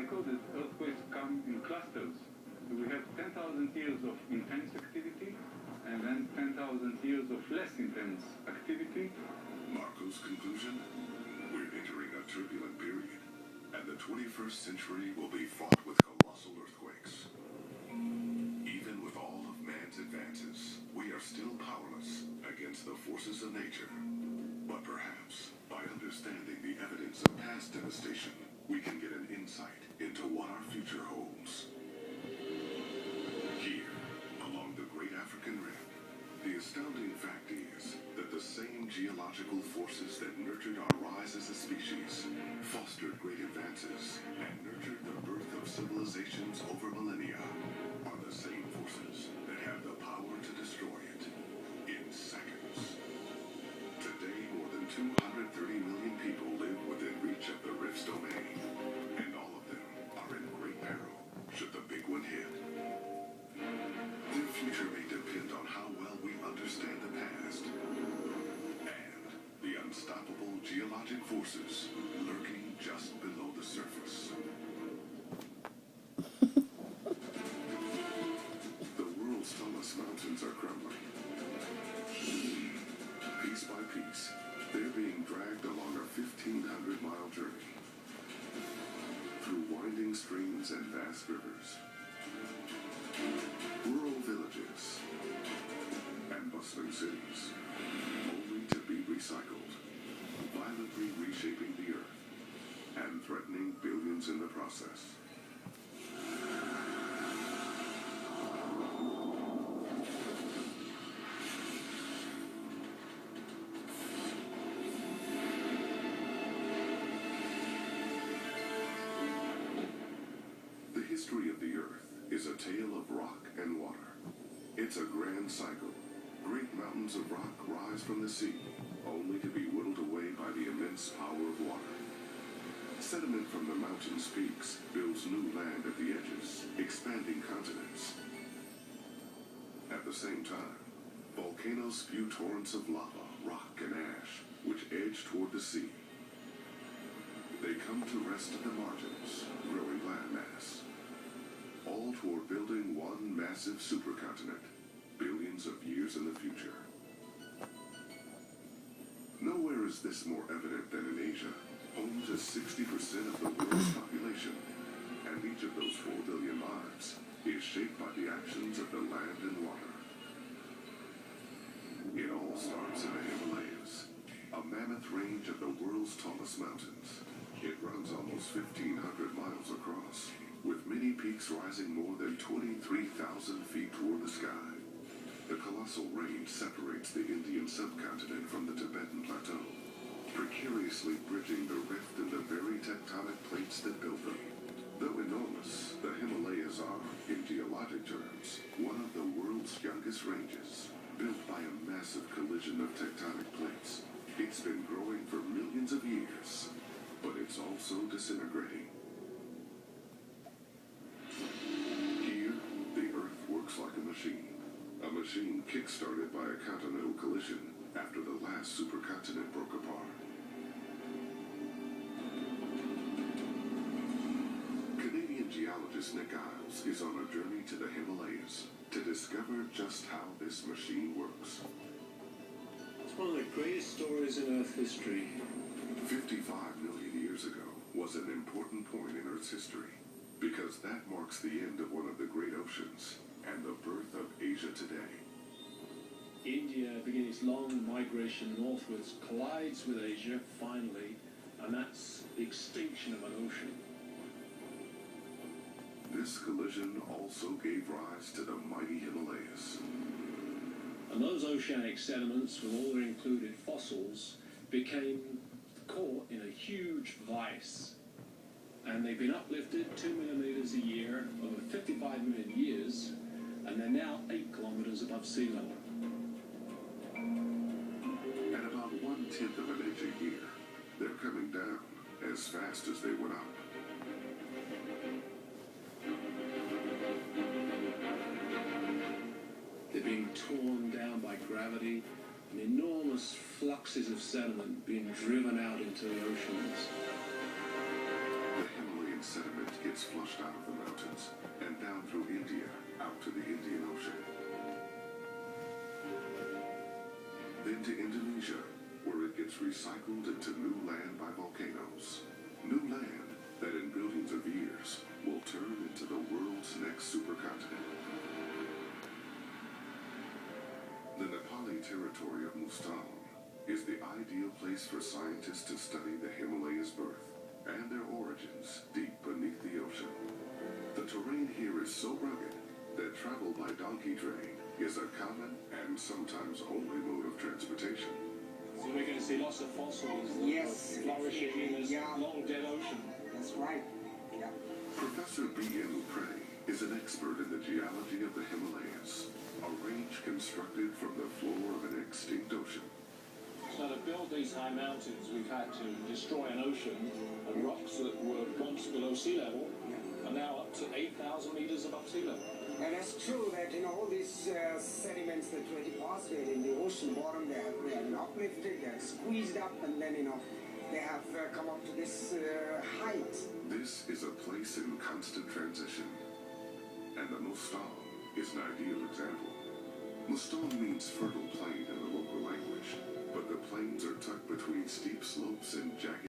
typical that earthquakes come in clusters. So we have 10,000 years of intense activity, and then 10,000 years of less intense activity. Marco's conclusion? We're entering a turbulent period, and the 21st century will be fraught with colossal earthquakes. Even with all of man's advances, we are still powerless against the forces of nature. But perhaps, by understanding the evidence of past devastation, we can get an insight into what our future holds. Here, along the Great African Rift, the astounding fact is that the same geological forces that nurtured our rise as a species, fostered great advances, and nurtured the birth of civilizations over millennia, are the same forces that have the power to destroy it in seconds. Today, more than 230 million people live within reach of the Rift's domain, and all of them are in great peril should the big one hit. Their future may depend on how well we understand the past and the unstoppable geologic forces lurking just below the surface. The world's tallest mountains are crumbling. Piece by piece, they're being dragged along a 1,500-mile journey through winding streams and vast rivers, rural villages, and bustling cities, only to be recycled, violently reshaping the earth and threatening billions in the process. The history of the earth is a tale of rock and water. It's a grand cycle. Great mountains of rock rise from the sea, only to be whittled away by the immense power of water. Sediment from the mountain's peaks builds new land at the edges, expanding continents. At the same time, volcanoes spew torrents of lava, rock, and ash, which edge toward the sea. They come to rest at the margins, growing landmass, all toward building one massive supercontinent, billions of years in the future. Nowhere is this more evident than in Asia, home to 60% of the world's population, and each of those 4 billion lives is shaped by the actions of the land and water. It all starts in the Himalayas, a mammoth range of the world's tallest mountains. It runs almost 1,500 miles across, with many peaks rising more than 23,000 feet toward the sky. The colossal range separates the Indian subcontinent from the Tibetan plateau, precariously bridging the rift in the very tectonic plates that built them. Though enormous, the Himalayas are, in geologic terms, one of the world's youngest ranges, built by a massive collision of tectonic plates. It's been growing for millions of years, but it's also disintegrating. Here, the Earth works like a machine kick-started by a continental collision after the last supercontinent broke apart. Canadian geologist Nick Isles is on a journey to the Himalayas to discover just how this machine works. It's one of the greatest stories in Earth history. 55 million years ago was an important point in Earth's history, because that marks the end of one of the great oceans and the birth of Asia today. India, beginning its long migration northwards, collides with Asia, finally, and that's the extinction of an ocean. This collision also gave rise to the mighty Himalayas. And those oceanic sediments, with all their included fossils, became caught in a huge vice. And they've been uplifted 2 millimeters a year over 55 million years, and they're now 8 kilometers above sea level. At about 1/10 of an inch a year, they're coming down as fast as they went up. They're being torn down by gravity, and enormous fluxes of sediment being driven out into the oceans. The Himalayan sediment gets through India out to the Indian Ocean. Then to Indonesia, where it gets recycled into new land by volcanoes. New land that in billions of years will turn into the world's next supercontinent. The Nepali territory of Mustan is the ideal place for scientists to study the Himalayas' birth and their origins deep beneath the ocean. The terrain here is so rugged that travel by donkey train is a common and sometimes only mode of transportation. So we're going to see lots of fossils that Yes, are flourishing in this yeah. long dead ocean. That's right. Yeah. Professor B.M. Prey is an expert in the geology of the Himalayas, a range constructed from the floor of an extinct ocean. So to build these high mountains, we've had to destroy an ocean, and rocks that were once below sea level are now up to 8,000 meters above sea level. And it's true that all these sediments that were deposited in the ocean bottom, they have been uplifted, they're squeezed up, and then they have come up to this height. This is a place in constant transition, and the Mustan is an ideal example. Mustan means fertile plain in the local language, but the plains are tucked between steep slopes and jagged